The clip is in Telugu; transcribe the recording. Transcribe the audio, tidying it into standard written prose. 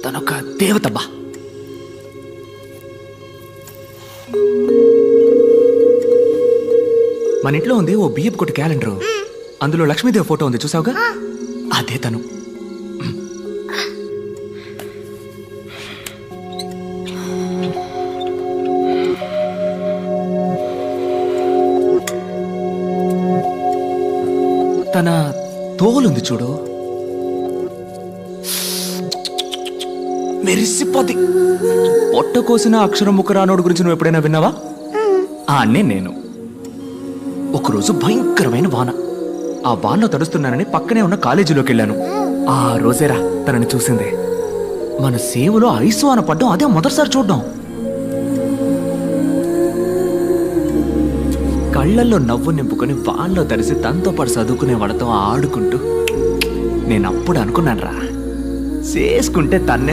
తనొక దేవతబ్బా. మన ఇంట్లో ఉంది ఓ బియ్యపు కొట్టు క్యాలెండర్. అందులో లక్ష్మీదేవి ఫోటో ఉంది, చూసావుగా? అదే తను. తన తోలుంది చూడు, మెరిసిపోద్ది. పొట్ట కోసిన అక్షరం ముఖరానోడు గురించి నువ్వు ఎప్పుడైనా విన్నావా? నేను ఒకరోజు భయంకరమైన వాన. ఆ వానలో తడుస్తున్నానని పక్కనే ఉన్న కాలేజీలోకి వెళ్ళాను. ఆ రోజేరా తనని చూసిందే. మన సేవలో ఐసు వాన పడ్డం అదే మొదటిసారి చూడ్డం. కళ్ళల్లో నవ్వు నింపుకొని వానలో తడిసి తనతో పాటు చదువుకునే వాళ్ళతో ఆడుకుంటూ నేను అప్పుడు అనుకున్నాను రా, చేసుకుంటే తన్నే